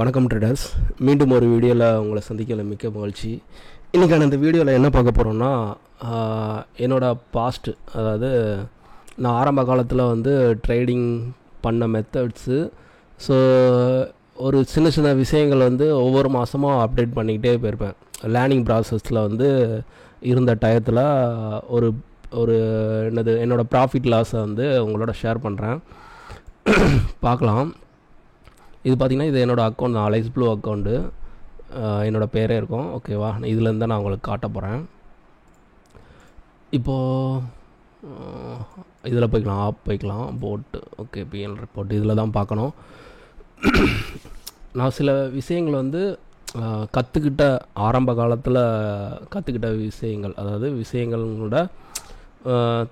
வணக்கம் ட்ரேடர்ஸ், மீண்டும் ஒரு வீடியோவில் உங்களை சந்திக்கல மிக்க மகிழ்ச்சி. இன்றைக்கான இந்த வீடியோவில் என்ன பார்க்க போகிறோம்னா, என்னோடய பாஸ்ட்டு, அதாவது நான் ஆரம்ப காலத்தில் ட்ரேடிங் பண்ண மெத்தட்ஸு, ஸோ ஒரு சின்ன சின்ன விஷயங்கள் ஒவ்வொரு மாதமும் அப்டேட் பண்ணிக்கிட்டே போயிருப்பேன். லேர்னிங் ப்ராசஸில் இருந்த டயத்தில் ஒரு ஒரு என்னோடய ப்ராஃபிட் லாஸை உங்களோட ஷேர் பண்ணுறேன். பார்க்கலாம். இது பார்த்திங்கன்னா, இது என்னோடய அக்கௌண்ட் தான், அலைஸ் ப்ளூ அக்கௌண்ட்டு. என்னோடய பேரே இருக்கும். ஓகேவா, இதுலேருந்து நான் உங்களுக்கு காட்ட போகிறேன். இப்போது இதில் போய்க்கலாம், ஆப் போய்க்கலாம், போட்டு ஓகே பிஎல் ரிப்போர்ட் இதில் தான் பார்க்கணும். நான் சில விஷயங்கள் கற்றுக்கிட்ட ஆரம்ப காலத்தில் கற்றுக்கிட்ட விஷயங்கள், அதாவது விஷயங்களோட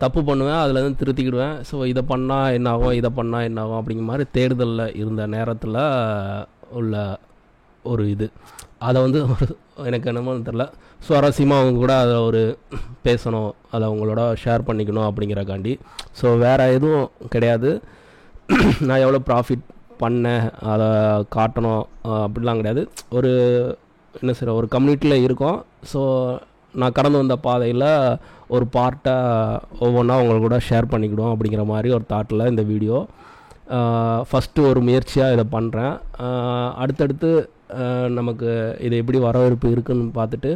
தப்பு பண்ணுவேன், அதில் திருத்திக்கிடுவேன். ஸோ இதை பண்ணால் என்னாகும், இதை பண்ணால் என்னாகும் அப்படிங்கிற மாதிரி தேடுதலில் இருந்த நேரத்தில் உள்ள ஒரு இது, அதை ஒரு எனக்கு என்னமோ தெரில, சுவாரஸ்யமாக அவங்க கூட அதை பேசணும், அதை அவங்களோட ஷேர் பண்ணிக்கணும் அப்படிங்கிறக்காண்டி. ஸோ வேறு எதுவும் கிடையாது. நான் எவ்வளோ ப்ராஃபிட் பண்ணேன் அதை காட்டணும் அப்படிலாம் கிடையாது. என்ன சொல்கிற, ஒரு கம்யூனிட்டியில் இருக்கோம். ஸோ நான் கடந்து வந்த பாதையில் ஒரு பார்ட்டை ஒவ்வொன்றா உங்களை கூட ஷேர் பண்ணிக்கிடுவோம் அப்படிங்கிற மாதிரி ஒரு தாட்டில் இந்த வீடியோ ஃபஸ்ட்டு ஒரு முயற்சியாக இதை பண்ணுறேன். அடுத்தடுத்து நமக்கு இது எப்படி வரவேற்பு இருக்குதுன்னு பார்த்துட்டு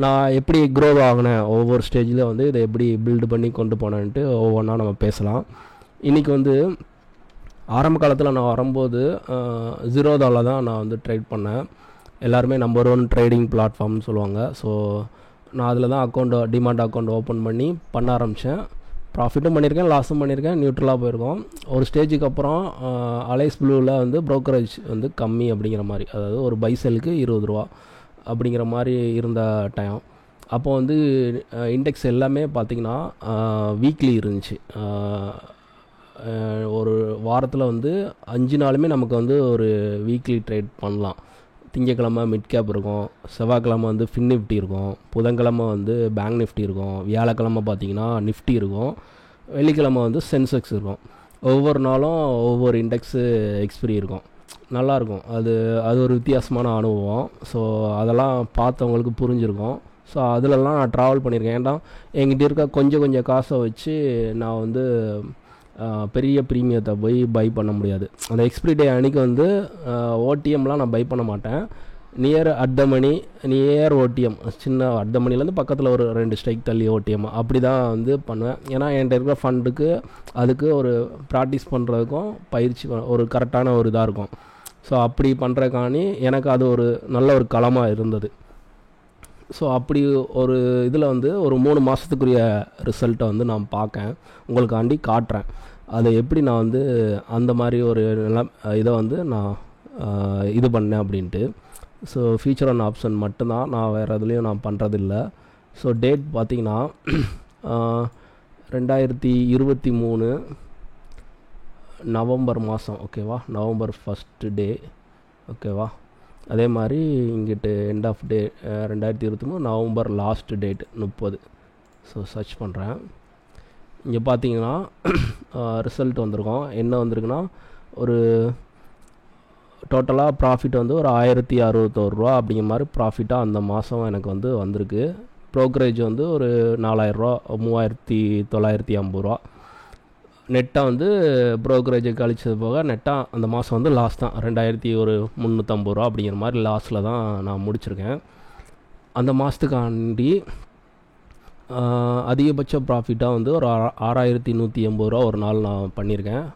நான் எப்படி க்ரோ ஆகினேன், ஒவ்வொரு ஸ்டேஜில் இதை எப்படி பில்டு பண்ணி கொண்டு போனேன்ட்டு ஒவ்வொன்றா நம்ம பேசலாம். இன்றைக்கி ஆரம்ப காலத்தில் நான் வரும்போது ஜீரோதாவில் தான் நான் ட்ரேட் பண்ணேன். எல்லாருமே நம்பர் 1 ட்ரேடிங் பிளாட்ஃபார்ம்னு சொல்லுவாங்க. ஸோ நான் அதில் தான் டிமாண்ட் அக்கௌண்ட் ஓப்பன் பண்ண ஆரம்பித்தேன். ப்ராஃபிட்டும் பண்ணியிருக்கேன், லாஸும் பண்ணியிருக்கேன், நியூட்ரலாக போயிருக்கோம். ஒரு ஸ்டேஜுக்கு அப்புறம் அலைஸ் ப்ளூவில் ப்ரோக்கரேஜ் கம்மி அப்படிங்கிற மாதிரி, அதாவது ஒரு பை செல்லுக்கு 20 ரூபா அப்படிங்கிற மாதிரி இருந்த டைம். அப்போ இண்டெக்ஸ் எல்லாமே பார்த்திங்கன்னா வீக்லி இருந்துச்சு. ஒரு வாரத்தில் 5 நாளுமே நமக்கு ஒரு வீக்லி ட்ரேட் பண்ணலாம். திங்கக்கிழமை மிட் கேப் இருக்கும், செவ்வாய்க்கிழமை ஃபின் நிஃப்டி இருக்கும், புதன்கிழமை பேங்க் நிஃப்டி இருக்கும், வியாழக்கிழமை பார்த்திங்கன்னா நிஃப்டி இருக்கும், வெள்ளிக்கிழமை சென்செக்ஸ் இருக்கும். ஒவ்வொரு நாளும் ஒவ்வொரு இண்டெக்ஸு எக்ஸ்பிரி இருக்கும். நல்லாயிருக்கும். அது ஒரு வித்தியாசமான அனுபவம். ஸோ அதெல்லாம் பார்த்தவங்களுக்கு புரிஞ்சிருக்கும். ஸோ அதிலலாம் நான் ட்ராவல் பண்ணியிருக்கேன். ஏன்டா என்கிட்ட இருக்க கொஞ்சம் காசை வச்சு நான் பெரிய ப்ரீமியத்தை போய் பை பண்ண முடியாது. அந்த எக்ஸ்பிரி டே அன்றைக்கி ஓடிஎம்லாம் நான் பை பண்ண மாட்டேன். Near at the money, near OTM, சின்ன அட் த மணிலேருந்து பக்கத்தில் ஒரு 2 ஸ்ட்ரைக் தள்ளி ஓடிஎம் அப்படி தான் பண்ணுவேன். ஏன்னா என்கிட்ட இருக்கிற ஃபண்டுக்கு அதுக்கு ஒரு ப்ராக்டிஸ் பண்ணுறதுக்கும் பயிற்சி ஒரு கரெக்டான ஒரு இதாக இருக்கும். ஸோ அப்படி பண்ணுறக்காணி எனக்கு அது ஒரு நல்ல ஒரு களமாக இருந்தது. ஸோ அப்படி ஒரு இதில் ஒரு 3 மாதத்துக்குரிய ரிசல்ட்டை நான் பார்க்கேன், உங்களுக்காண்டி காட்டுறேன். அதை எப்படி நான் அந்த மாதிரி ஒரு இதை நான் இது பண்ணேன் அப்படின்ட்டு. ஸோ ஃபியூச்சர் அண்ட் ஆப்ஷன் மட்டும்தான், நான் வேறு எதுலேயும் நான் பண்ணுறதில்ல. ஸோ டேட் பார்த்திங்கன்னா 2023 நவம்பர் மாதம். ஓகேவா, நவம்பர் 1st டே. ஓகேவா, அதே மாதிரி இங்கிட்டு end of day 2023 November last date 30. So search பண்ணுறேன். இங்கே பார்த்தீங்கன்னா ரிசல்ட் வந்திருக்கோம். என்ன வந்திருக்குன்னா, ஒரு டோட்டலாக ப்ராஃபிட் ஒரு 1061 ரூபா அப்படிங்கிற மாதிரி ப்ராஃபிட்டாக அந்த மாதம் எனக்கு வந்திருக்கு. ப்ரோக்கரேஜ் ஒரு 4000 ரூபா, 3950 ரூபா. நெட்டாக ப்ரோக்கரேஜை கழிச்சது போக நெட்டாக அந்த மாதம் லாஸ் தான், 2350 ரூபா அப்படிங்கிற மாதிரி லாஸில் தான் நான் முடிச்சிருக்கேன். அந்த மாதத்துக்காண்டி அதிகபட்ச ப்ராஃபிட்டாக ஒரு 6180 ரூபா ஒரு நாள் நான் பண்ணியிருக்கேன்.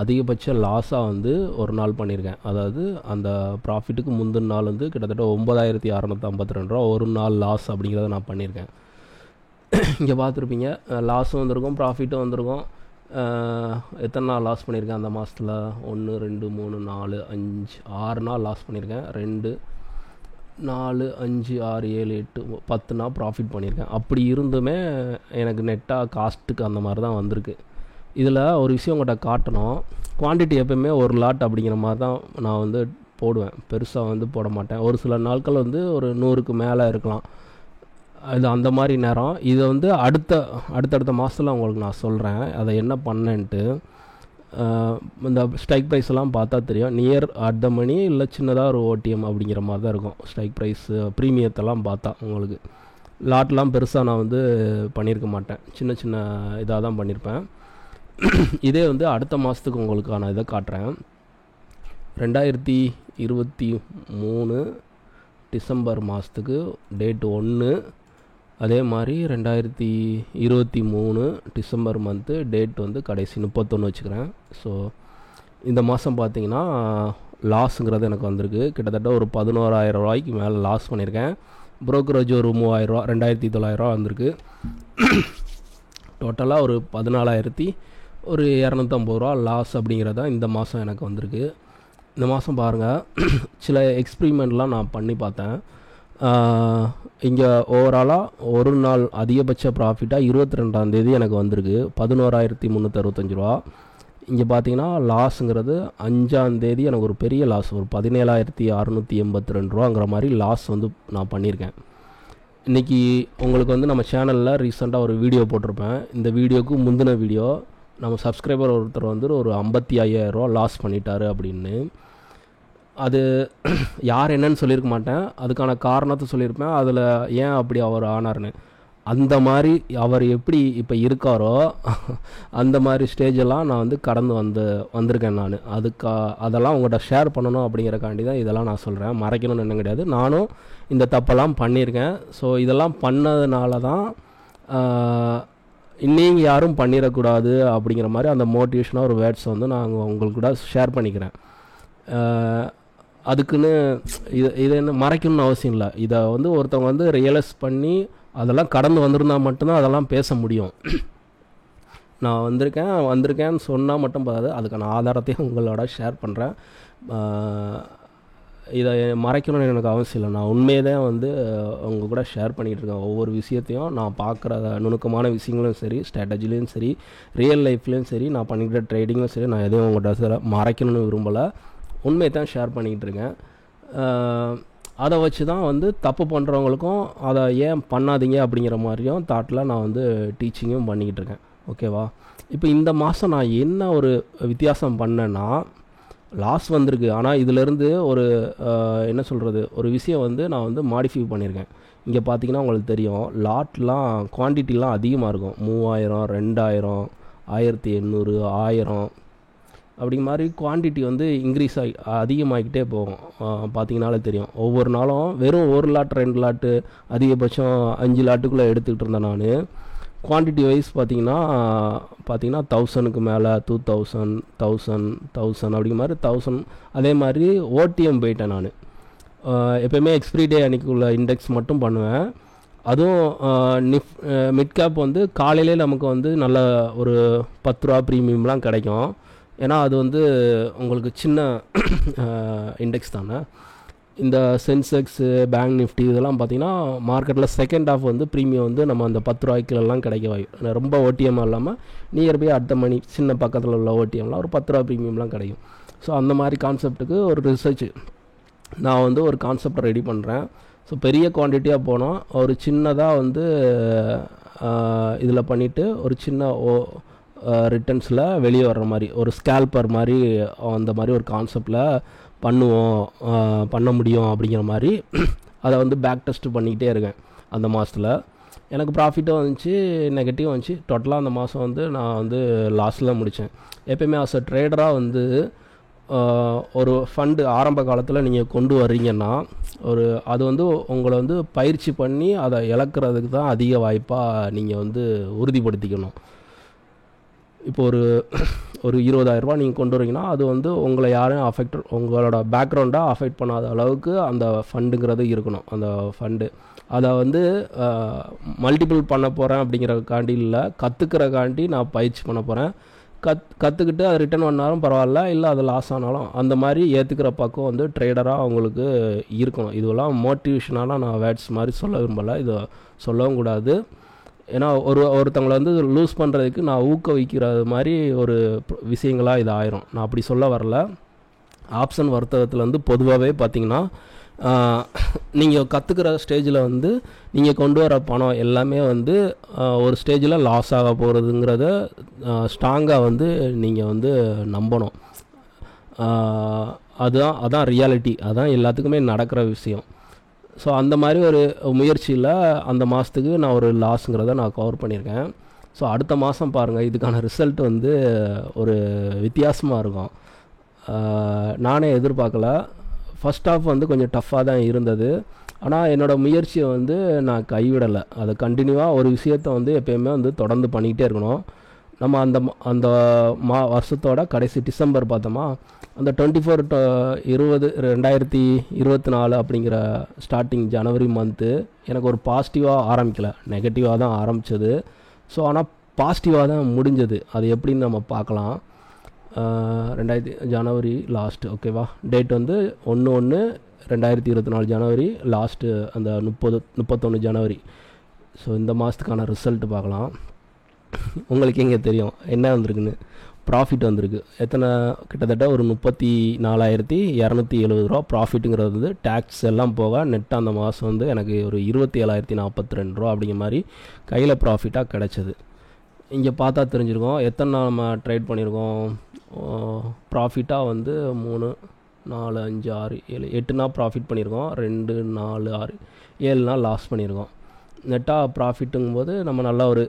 அதிகபட்ச லாஸாக ஒரு நாள் பண்ணியிருக்கேன். அதாவது அந்த ப்ராஃபிட்டுக்கு முந்தின நாள் கிட்டத்தட்ட 9652 ரூபா ஒரு நாள் லாஸ் அப்படிங்கிறத நான் பண்ணியிருக்கேன். இங்கே பார்த்துருப்பீங்க, லாஸும் வந்திருக்கும், ப்ராஃபிட்டும் வந்திருக்கும். எத்தனை நாள் லாஸ் பண்ணியிருக்கேன் அந்த மாதத்தில்? 1 2 3 4 5 6 நாள் லாஸ் பண்ணியிருக்கேன். 2 4 5 6 7 8 10 நாள் ப்ராஃபிட் பண்ணியிருக்கேன். அப்படி இருந்துமே எனக்கு நெட்டாக காஸ்ட்டுக்கு அந்த மாதிரி தான் வந்திருக்கு. இதில் ஒரு விஷயம் உங்கள்கிட்ட காட்டணும். குவான்டிட்டி எப்போயுமே ஒரு லாட் அப்படிங்கிற மாதிரி தான் நான் போடுவேன், பெருசாக போட மாட்டேன். ஒரு சில நாட்கள் ஒரு 100க்கு மேலே இருக்கலாம். அது அந்த மாதிரி நேரம். இதை அடுத்தடுத்த மாதத்தில் உங்களுக்கு நான் சொல்கிறேன் அதை என்ன பண்ணேன்ட்டு. இந்த ஸ்ட்ரைக் ப்ரைஸ் எல்லாம் பார்த்தா தெரியும், நியர் அட் த மணி இல்லை சின்னதாக ஒரு ஓடிஎம் அப்படிங்கிற மாதிரி தான் இருக்கும் ஸ்ட்ரைக் ப்ரைஸு. ப்ரீமியத்தெல்லாம் பார்த்தா உங்களுக்கு லாட்லாம் பெருசாக நான் வந்து பண்ணியிருக்க மாட்டேன், சின்ன சின்ன இதாக தான் பண்ணியிருப்பேன். இதே வந்து அடுத்த மாதத்துக்கு உங்களுக்கான இதை காட்டுறேன். 2023 டிசம்பர் மாதத்துக்கு டேட் 1, அதே மாதிரி 2023 டிசம்பர் மந்த்து டேட் வந்து கடைசி 31 வச்சுக்கிறேன். ஸோ இந்த மாதம் பார்த்தீங்கன்னா லாஸுங்கிறது எனக்கு வந்திருக்கு. கிட்டத்தட்ட ஒரு 11,000 ரூபாய்க்கு மேலே லாஸ் பண்ணியிருக்கேன். ப்ரோக்கரேஜ் ஒரு 3,000 ரூபா, 2,250 வந்திருக்கு. டோட்டலாக ஒரு 14,250 ரூபா லாஸ் அப்படிங்கிறதா இந்த மாதம் எனக்கு வந்திருக்கு. இந்த மாதம் பாருங்கள், சில எக்ஸ்பிரிமெண்ட்லாம் நான் பண்ணி பார்த்தேன். இங்கே ஓவராலாக ஒரு நாள் அதிகபட்ச ப்ராஃபிட்டாக 22ஆம் தேதி எனக்கு வந்திருக்கு 11,365 ரூபா. இங்கே பார்த்தீங்கன்னா லாஸுங்கிறது 5ஆம் தேதி எனக்கு ஒரு பெரிய லாஸ், ஒரு 17,682 ரூபாங்கிற மாதிரி லாஸ் வந்து நான் பண்ணியிருக்கேன். இன்றைக்கி உங்களுக்கு வந்து நம்ம சேனலில் ரீசெண்டாக ஒரு வீடியோ போட்டிருப்பேன். இந்த வீடியோவுக்கு முந்தின வீடியோ நம்ம சப்ஸ்கிரைபர் ஒருத்தர் வந்து ஒரு 55,000 ரூபா லாஸ் பண்ணிட்டாரு அப்படின்னு. அது யார் என்னன்னு சொல்லியிருக்க மாட்டேன், அதுக்கான காரணத்தை சொல்லியிருப்பேன், அதில் ஏன் அப்படி அவர் ஆனார்னு. அந்த மாதிரி அவர் எப்படி இப்போ இருக்காரோ அந்த மாதிரி ஸ்டேஜெல்லாம் நான் வந்து கடந்து வந்திருக்கேன் நான். அதெல்லாம் உங்கள்கிட்ட ஷேர் பண்ணணும் அப்படிங்கிறக்காண்டி தான் இதெல்லாம் நான் சொல்கிறேன். மறைக்கணும்னு என்ன கிடையாது, நானும் இந்த தப்பெல்லாம் பண்ணியிருக்கேன். ஸோ இதெல்லாம் பண்ணதுனால தான் நீங்கள் யாரும் பண்ணிடக்கூடாது அப்படிங்கிற மாதிரி அந்த மோட்டிவேஷனாக ஒரு வேர்ட்ஸை வந்து நான் உங்களுக்கு கூட ஷேர் பண்ணிக்கிறேன். அதுக்குன்னு இதை என்ன மறைக்கணும்னு அவசியம் இல்லை. இதை வந்து ஒருத்தவங்க வந்து ரியலைஸ் பண்ணி அதெல்லாம் கடந்து வந்திருந்தால் மட்டும்தான் அதெல்லாம் பேச முடியும். நான் வந்திருக்கேன்னு சொன்னால் மட்டும் போதாது, அதுக்கான ஆதாரத்தையும் உங்களோட ஷேர் பண்ணுறேன். இதை மறைக்கணும்னு எனக்கு அவசியம் இல்லை. நான் உண்மையை தான் வந்து உங்கள் கூட ஷேர் பண்ணிகிட்டு இருக்கேன். ஒவ்வொரு விஷயத்தையும் நான் பார்க்குற நுணுக்கமான விஷயங்களும் சரி, ஸ்ட்ராட்டஜிலையும் சரி, ரியல் லைஃப்லேயும் சரி, நான் பண்ணிக்கிற ட்ரேடிங்கும் சரி, நான் எதுவும் உங்கள்கிட்ட மறைக்கணும்னு விரும்பலை. உண்மையை தான் ஷேர் பண்ணிக்கிட்டு இருக்கேன். அதை வச்சு தான் வந்து தப்பு பண்ணுறவங்களுக்கும் அதை ஏன் பண்ணாதீங்க அப்படிங்கிற மாதிரியும் தாட்டில் நான் வந்து டீச்சிங்கும் பண்ணிக்கிட்டு இருக்கேன். ஓகேவா? இப்போ இந்த மாதம் நான் என்ன ஒரு வித்தியாசம் பண்ணேன்னா, லாஸ் வந்திருக்கு, ஆனால் இதிலேருந்து ஒரு என்ன சொல்கிறது, ஒரு விஷயம் வந்து நான் வந்து மாடிஃபை பண்ணியிருக்கேன். இங்கே பார்த்தீங்கன்னா உங்களுக்கு தெரியும், லாட்லாம் குவான்டிட்டிலாம் அதிகமாக இருக்கும். 3,000, 2,000, 1,800, 1,000 அப்படிங்க மாதிரி குவான்டிட்டி வந்து இன்க்ரீஸ் அதிகமாகிக்கிட்டே போகும். பார்த்தீங்கனாலே தெரியும். ஒவ்வொரு நாளும் வெறும் 1 லாட் 2 லாட்டு அதிகபட்சம் 5 லாட்டுக்குள்ளே எடுத்துக்கிட்டு இருந்தேன் நான். குவான்டிட்டி வைஸ் பார்த்தீங்கன்னா 1000க்கு மேலே 2,000, 1,000 அப்படிங்கிற மாதிரி 1,000. அதே மாதிரி ஓடிஎம் போயிட்டேன் நான். எப்போயுமே எக்ஸ்பிரி டே அன்றைக்குள்ள இண்டெக்ஸ் மட்டும் பண்ணுவேன். அதுவும் மிட் கேப் வந்து காலையிலே நமக்கு வந்து நல்ல ஒரு 10 ரூபா ப்ரீமியம்லாம் கிடைக்கும். ஏன்னா அது வந்து உங்களுக்கு சின்ன இண்டெக்ஸ் தானே. இந்த சென்செக்ஸு, பேங்க் நிஃப்டி இதெல்லாம் பார்த்திங்கன்னா மார்க்கெட்டில் செகண்ட் ஆஃப் வந்து ப்ரீமியம் வந்து நம்ம அந்த 10 ரூபாய்க்குலாம் கிடைக்க ரொம்ப ஓடிஎம்மாக இல்லாமல் நியர்பை அடுத்த மணி சின்ன பக்கத்தில் உள்ள ஓடிஎம்லாம் ஒரு 10 ரூபா ப்ரீமியம்லாம் கிடைக்கும். ஸோ அந்த மாதிரி கான்செப்ட்டுக்கு ஒரு ரிசர்ச் நான் வந்து ஒரு கான்செப்டை ரெடி பண்ணுறேன். ஸோ பெரிய குவான்டிட்டியாக போனால் ஒரு சின்னதாக வந்து இதில் பண்ணிவிட்டு ஒரு சின்ன ரிட்டர்ன்ஸில் வெளியே வர்ற மாதிரி ஒரு ஸ்கேல்பர் மாதிரி அந்த மாதிரி ஒரு கான்செப்டில் பண்ண முடியும் அப்படிங்கிற மாதிரி அதை வந்து பேக் டெஸ்ட் பண்ணிக்கிட்டே இருக்கேன். அந்த மாதத்தில் எனக்கு ப்ராஃபிட்டும் வந்துச்சு, நெகட்டிவும் வந்துச்சு. டோட்டலாக அந்த மாதம் வந்து நான் வந்து லாஸில் முடித்தேன். எப்போயுமே ஆஸ் அ ட்ரேடராக வந்து ஒரு ஃபண்டு ஆரம்ப காலத்தில் நீங்கள் கொண்டு வர்றீங்கன்னா அது வந்து உங்களை வந்து பயிற்சி பண்ணி அதை இழக்கிறதுக்கு தான் அதிக வாய்ப்பாக நீங்கள் வந்து உறுதிப்படுத்திக்கணும். இப்போ ஒரு 20,000 ரூபா நீங்கள் கொண்டு வரீங்கன்னா அது வந்து உங்களை யாரும் உங்களோட பேக்ரவுண்டாக அஃபெக்ட் பண்ணாத அளவுக்கு அந்த ஃபண்டுங்கிறது இருக்கணும். அந்த ஃபண்டு அதை வந்து மல்டிபிள் பண்ண போகிறேன் அப்படிங்கிறக்காண்டி இல்லை, கற்றுக்கிறக்காண்டி நான் பயிற்சி பண்ண போகிறேன். கற்றுக்கிட்டு அது ரிட்டர்ன் பண்ணாலும் பரவாயில்ல, இல்லை அது லாஸ் ஆனாலும் அந்த மாதிரி ஏற்றுக்கிற பக்கம் வந்து ட்ரேடராக அவங்களுக்கு இருக்கணும். இதெல்லாம் மோட்டிவேஷனான நான் வேர்ட்ஸ் மாதிரி சொல்ல விரும்பலை, இதை சொல்லவும் கூடாது. ஏன்னா ஒருத்தவங்களை வந்து லூஸ் பண்ணுறதுக்கு நான் ஊக்குவிக்கிறது மாதிரி ஒரு விஷயங்களாக இது ஆயிரும். நான் அப்படி சொல்ல வரல. ஆப்ஷன் வர்த்தகத்தில் வந்து பொதுவாகவே பார்த்திங்கன்னா நீங்கள் கற்றுக்கிற ஸ்டேஜில் வந்து நீங்கள் கொண்டு வர பணம் எல்லாமே வந்து ஒரு ஸ்டேஜில் லாஸ் ஆக போகிறதுங்கிறத ஸ்ட்ராங்காக வந்து நீங்கள் வந்து நம்பணும். அதான் ரியாலிட்டி, அதான் எல்லாத்துக்குமே நடக்கிற விஷயம். ஸோ அந்த மாதிரி ஒரு முயற்சியில் அந்த மாதத்துக்கு நான் ஒரு லாஸுங்கிறத நான் கவர் பண்ணியிருக்கேன். ஸோ அடுத்த மாதம் பாருங்கள், இதுக்கான ரிசல்ட் வந்து ஒரு வித்தியாசமாக இருக்கும். நானே எதிர்பார்க்கல. ஃபஸ்ட் ஆஃப் வந்து கொஞ்சம் டஃப்பாக தான் இருந்தது. ஆனால் என்னோடய முயற்சியை வந்து நான் கைவிடலை. அதை கண்டினியூவாக ஒரு விஷயத்தை வந்து எப்போயுமே வந்து தொடர்ந்து பண்ணிக்கிட்டே இருக்கணும். நம்ம அந்த வருஷத்தோட கடைசி டிசம்பர் பார்த்தோமா, அந்த 24/20/2024 அப்படிங்கிற ஸ்டார்டிங் ஜனவரி மந்த்து எனக்கு ஒரு பாசிட்டிவாக ஆரம்பிக்கலை, நெகட்டிவாக தான் ஆரம்பித்தது. ஸோ ஆனால் பாசிட்டிவாக தான் முடிஞ்சது. அது எப்படின்னு நம்ம பார்க்கலாம். ஜனவரி லாஸ்ட்டு, ஓகேவா, டேட் வந்து 1/1/2024 ஜனவரி லாஸ்ட்டு, அந்த 31 ஜனவரி. ஸோ இந்த மாதத்துக்கான ரிசல்ட் பார்க்கலாம். உங்களுக்கு எங்கே தெரியும் என்ன வந்திருக்குன்னு? ப்ராஃபிட் வந்திருக்கு. கிட்டத்தட்ட ஒரு 34,270 ரூபா ப்ராஃபிட்டுங்கிறது வந்து டேக்ஸ் எல்லாம் போக நெட்டாக அந்த மாதம் வந்து எனக்கு ஒரு 27,042 ரூபா அப்படிங்கிற மாதிரி கையில் ப்ராஃபிட்டாக கிடச்சிது. இங்கே பார்த்தா தெரிஞ்சிருக்கோம் எத்தனை நாள் நம்ம ட்ரேட் பண்ணியிருக்கோம். ப்ராஃபிட்டாக வந்து 3, 4, 5, 6, 7, 8 நாள் ப்ராஃபிட் பண்ணியிருக்கோம். 2, 4, 6, 7 நாள் லாஸ் பண்ணியிருக்கோம். நெட்டாக ப்ராஃபிட்டுங்கும்போது நம்ம நல்லா ஒரு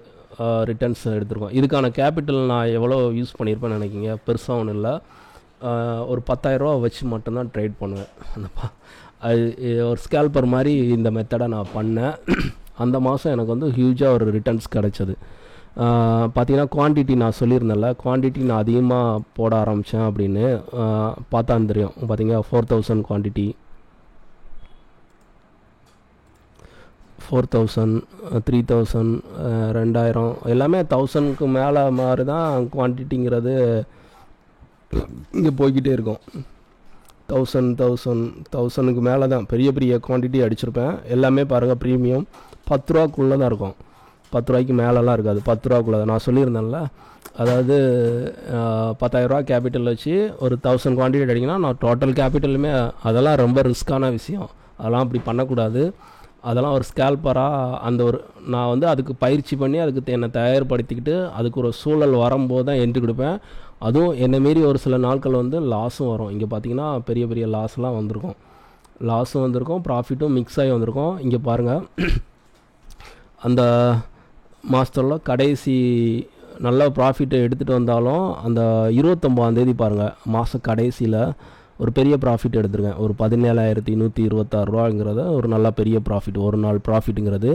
ரிட்டர்ன்ஸ் எடுத்துருக்கோம். இதுக்கான கேபிட்டல் நான் எவ்வளோ யூஸ் பண்ணியிருப்பேன்னு நினைக்கிங்க? பெருசாக ஒன்றும் இல்லை. ஒரு 10,000 வச்சு மட்டும்தான் ட்ரேட் பண்ணுவேன். அது ஒரு ஸ்கேல்பர் மாதிரி இந்த மெத்தடை நான் பண்ணேன். அந்த மாதம் எனக்கு வந்து ஹியூஜாக ஒரு ரிட்டர்ன்ஸ் கிடச்சது. பார்த்தீங்கன்னா குவான்டிட்டி நான் சொல்லியிருந்தேன்ல, குவான்டிட்டி நான் அதிகமாக போட ஆரம்பித்தேன் அப்படின்னு பார்த்தா தெரியும். பார்த்தீங்கன்னா 4,000 குவான்டிட்டி, 4,000, 3,000, 2,000 எல்லாமே 1,000க்கு மேலே மாதிரி தான் குவான்டிட்டிங்கிறது இங்கே போய்கிட்டே இருக்கும். 1,000க்கு மேலே தான் பெரிய பெரிய குவான்டிட்டி அடிச்சிருப்பேன். எல்லாமே பாருங்கள் ப்ரீமியம் 10 ரூபாக்குள்ளே தான் இருக்கும். 10 ரூபாய்க்கு மேலெலாம் இருக்காது, 10 ரூபாக்குள்ளே தான். நான் சொல்லியிருந்தேன்ல, அதாவது 10,000 ரூபா கேபிட்டல் வச்சு ஒரு 1,000 குவான்டிட்டி அடிங்கன்னா நான் டோட்டல் கேபிட்டலுமே, அதெல்லாம் ரொம்ப ரிஸ்க்கான விஷயம். அதெல்லாம் அப்படி பண்ணக்கூடாது. அதெல்லாம் ஒரு ஸ்கேல்பராக நான் வந்து அதுக்கு பயிற்சி பண்ணி அதுக்கு என்னை தயார்படுத்திக்கிட்டு அதுக்கு ஒரு சூழல் வரும்போது தான் என்ட்ரி கொடுப்பேன். அதுவும் என்னை மீறி ஒரு சில நாட்கள் வந்து லாஸும் வரும். இங்கே பார்த்தீங்கன்னா பெரிய பெரிய லாஸ்லாம் வந்திருக்கும், ப்ராஃபிட்டும் மிக்ஸ் ஆகி வந்திருக்கும். இங்கே பாருங்கள், அந்த மாதத்தில் கடைசி நல்ல ப்ராஃபிட்டை எடுத்துகிட்டு வந்தாலும் அந்த 29ஆம் பாருங்கள், மாதம் கடைசியில் ஒரு பெரிய ப்ராஃபிட் எடுத்துருக்கேன். ஒரு 17,126 ரூபாங்கிறத ஒரு நல்ல பெரிய ப்ராஃபிட், ஒரு நாள் ப்ராஃபிட்டுங்கிறது.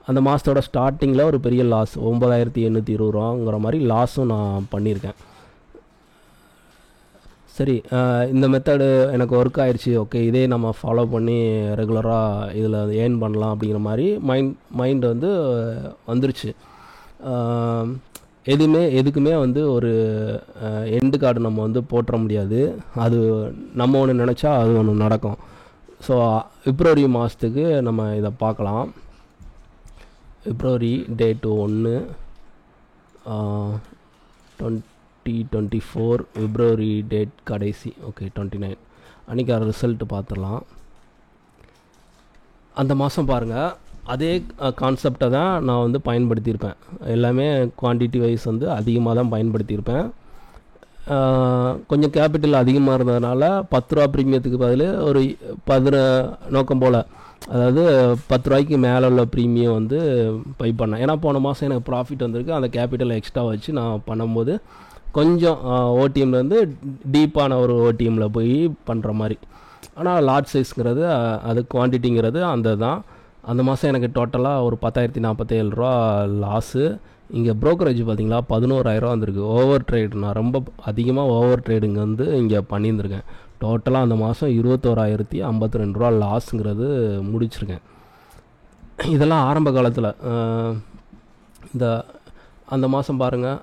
அந்த மாதத்தோட ஸ்டார்டிங்கில் ஒரு பெரிய லாஸ் 9,820 ரூபாங்கிற மாதிரி லாஸும் நான் பண்ணியிருக்கேன். சரி, இந்த மெத்தடு எனக்கு ஒர்க் ஆயிடுச்சு, ஓகே, இதே நம்ம ஃபாலோ பண்ணி ரெகுலராக இதில் ஏர்ன் பண்ணலாம் அப்படிங்கிற மாதிரி மைண்ட் வந்து வந்துருச்சு. எதுக்குமே வந்து ஒரு எண்டு கார்டு நம்ம வந்து போட்டுற முடியாது. அது நம்ம ஒன்று நினச்சா அது ஒன்று நடக்கும். ஸோ பிப்ரவரி மாதத்துக்கு நம்ம இதை பார்க்கலாம். பிப்ரவரி டேட்டு 1, 2024 பிப்ரவரி டேட் கடைசி, ஓகே 29 அன்றைக்கி ரிசல்ட்டு பார்த்துடலாம். அந்த மாதம் பாருங்கள், அதே கான்செப்டை தான் நான் வந்து பயன்படுத்தியிருப்பேன். எல்லாமே குவான்டிட்டி வைஸ் வந்து அதிகமாக தான் பயன்படுத்தியிருப்பேன். கொஞ்சம் கேபிட்டல் அதிகமாக இருந்ததுனால 10 ரூபா ப்ரீமியத்துக்கு பதில் ஒரு 10 நோக்கம் போல், அதாவது 10 ரூபாய்க்கு மேலே உள்ள ப்ரீமியம் வந்து பை பண்ணேன். ஏன்னா போன மாதம் எனக்கு ப்ராஃபிட் வந்திருக்கு. அந்த கேபிட்டல் எக்ஸ்ட்ரா வச்சு நான் பண்ணும்போது கொஞ்சம் ஓடிஎம்லேருந்து டீப்பான ஒரு ஓடிஎம்மில் போய் பண்ணுற மாதிரி. ஆனால் லார்ஜ் சைஸ்ங்கிறது அது குவான்டிட்டிங்கிறது அந்த மாதம் எனக்கு டோட்டலாக ஒரு 10,047 ரூபா லாஸு. இங்கே ப்ரோக்கரேஜ் பார்த்திங்களா 11,000 ரூபா வந்திருக்கு. ஓவர் ட்ரேடு, நான் ரொம்ப அதிகமாக ஓவர் ட்ரேடுங்க வந்து இங்கே பண்ணியிருந்திருக்கேன். டோட்டலாக அந்த மாதம் 21,052 ரூபா லாஸுங்கிறது முடிச்சிருக்கேன். இதெல்லாம் ஆரம்ப காலத்தில். அந்த மாதம் பாருங்கள்,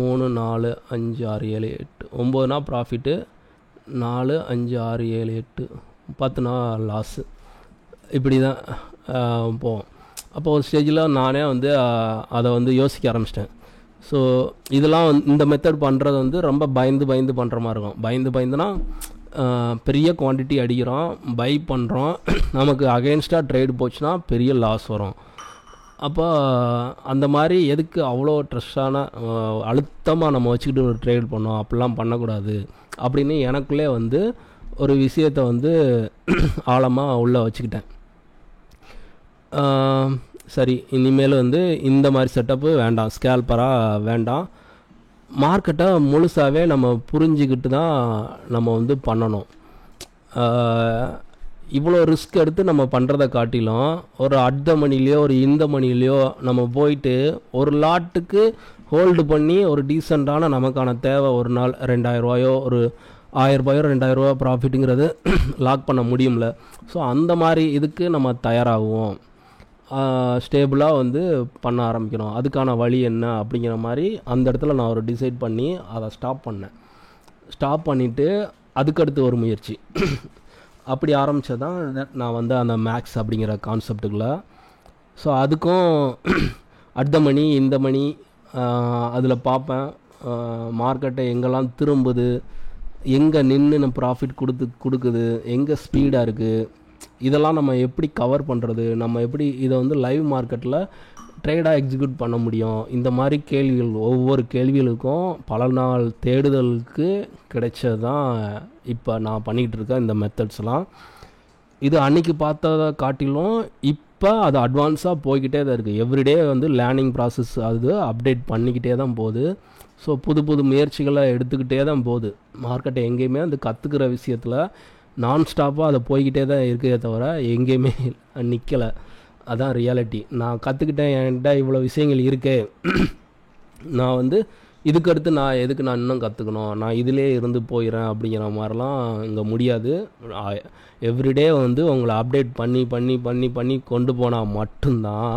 3, 4, 5, 6, 7, 8, 9 நாள் ப்ராஃபிட்டு, 4, 5, 6, 7, 8, 10 நாள் லாஸு. இப்படி தான் போவோம். அப்போ ஒரு ஸ்டேஜில் நானே வந்து அதை வந்து யோசிக்க ஆரம்பிச்சிட்டேன். ஸோ இதெல்லாம் இந்த மெத்தட் பண்ணுறது வந்து ரொம்ப பயந்து பண்ணுற மாதிரி இருக்கும். பயந்துனா பெரிய குவான்டிட்டி அடிக்கிறோம், பை பண்ணுறோம், நமக்கு அகெயின்ஸ்டாக ட்ரேடு போச்சுன்னா பெரிய லாஸ் வரும். அப்போ அந்த மாதிரி எதுக்கு அவ்வளோ ட்ரெஸ்டான அழுத்தமாக நம்ம வச்சுக்கிட்டு ஒரு ட்ரேட் பண்ணோம், அப்படிலாம் பண்ணக்கூடாது அப்படின்னு எனக்குள்ளே வந்து ஒரு விஷயத்தை வந்து ஆழமாக உள்ளே வச்சுக்கிட்டேன். சரி, இனிமேல் வந்து இந்த மாதிரி செட்டப்பு வேண்டாம், ஸ்கேல்பராக வேண்டாம், மார்க்கெட்டை முழுசாகவே நம்ம புரிஞ்சுக்கிட்டு தான் நம்ம வந்து பண்ணணும். இவ்வளோ ரிஸ்க் எடுத்து நம்ம பண்ணுறத காட்டிலும் ஒரு அட் மணிலேயோ ஒரு இந்த மணிலேயோ நம்ம போயிட்டு ஒரு லாட்டுக்கு ஹோல்டு பண்ணி ஒரு டீசெண்டான நமக்கான தேவை ஒரு நாள் 2000 ஒரு 1000 2000 ப்ராஃபிட்டுங்கிறது லாக் பண்ண முடியும்ல. ஸோ அந்த மாதிரி இதுக்கு நம்ம தயாராகுவோம், ஸ்டேபிளாக வந்து பண்ண ஆரம்பிக்கணும். அதுக்கான வழி என்ன அப்படிங்கிற மாதிரி அந்த இடத்துல நான் ஒரு டிசைட் பண்ணி அதை ஸ்டாப் பண்ணிவிட்டு அதுக்கடுத்து ஒரு முயற்சி அப்படி ஆரம்பித்தது தான் நான் வந்து அந்த மேக்ஸ் அப்படிங்கிற கான்செப்டுக்குள்ளே. ஸோ அதுக்கும் அட் மணி இந்த மணி அதில் பார்ப்பேன், மார்க்கெட்டை எங்கெல்லாம் திரும்புது, எங்கே நின்று ப்ராஃபிட் கொடுக்குது, எங்கே ஸ்பீடாக இருக்குது, இதெல்லாம் நம்ம எப்படி கவர் பண்ணுறது, நம்ம எப்படி இதை வந்து லைவ் மார்க்கெட்டில் ட்ரேடாக எக்ஸிக்யூட் பண்ண முடியும். இந்த மாதிரி கேள்விகள், ஒவ்வொரு கேள்விகளுக்கும் பல நாள் தேடுதலுக்கு கிடைச்சது தான் இப்போ நான் பண்ணிகிட்டு இருக்கேன் இந்த மெத்தட்ஸ்லாம். இது அன்றைக்கி பார்த்ததை காட்டிலும் இப்போ அது அட்வான்ஸாக போய்கிட்டே தான் இருக்குது. எவ்ரிடே வந்து லேர்னிங் ப்ராசஸ் அது அப்டேட் பண்ணிக்கிட்டே தான் போகுது. ஸோ புது முயற்சிகளை எடுத்துக்கிட்டே தான் போகுது. மார்க்கெட்டை எங்கேயுமே அந்த கற்றுக்கிற விஷயத்தில் நான் ஸ்டாப்பாக அதை போய்கிட்டே தான் இருக்கே தவிர எங்கேயுமே நிற்கலை. அதான் ரியாலிட்டி. நான் கற்றுக்கிட்டேன், என்கிட்ட இவ்வளோ விஷயங்கள் இருக்கே, நான் வந்து இதுக்கடுத்து நான் இன்னும் கற்றுக்கணும், நான் இதிலே இருந்து போயிடுறேன் அப்படிங்கிற மாதிரிலாம் இங்கே முடியாது. எவ்ரிடே வந்து உங்களை அப்டேட் பண்ணி கொண்டு போனால் மட்டும்தான்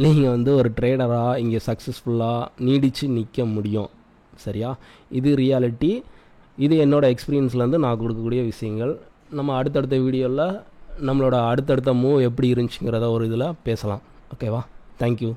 நீங்கள் வந்து ஒரு ட்ரேடராக இங்கே சக்ஸஸ்ஃபுல்லாக நீடித்து நிற்க முடியும். சரியா? இது ரியாலிட்டி. இது என்னோடய எக்ஸ்பீரியன்ஸ்லேருந்து நான் கொடுக்கக்கூடிய விஷயங்கள். நம்ம அடுத்தடுத்த வீடியோவில் நம்மளோட அடுத்தடுத்த மூவ் எப்படி இருந்துச்சுங்கிறத ஒரு இதில் பேசலாம். ஓகேவா? தேங்க்யூ.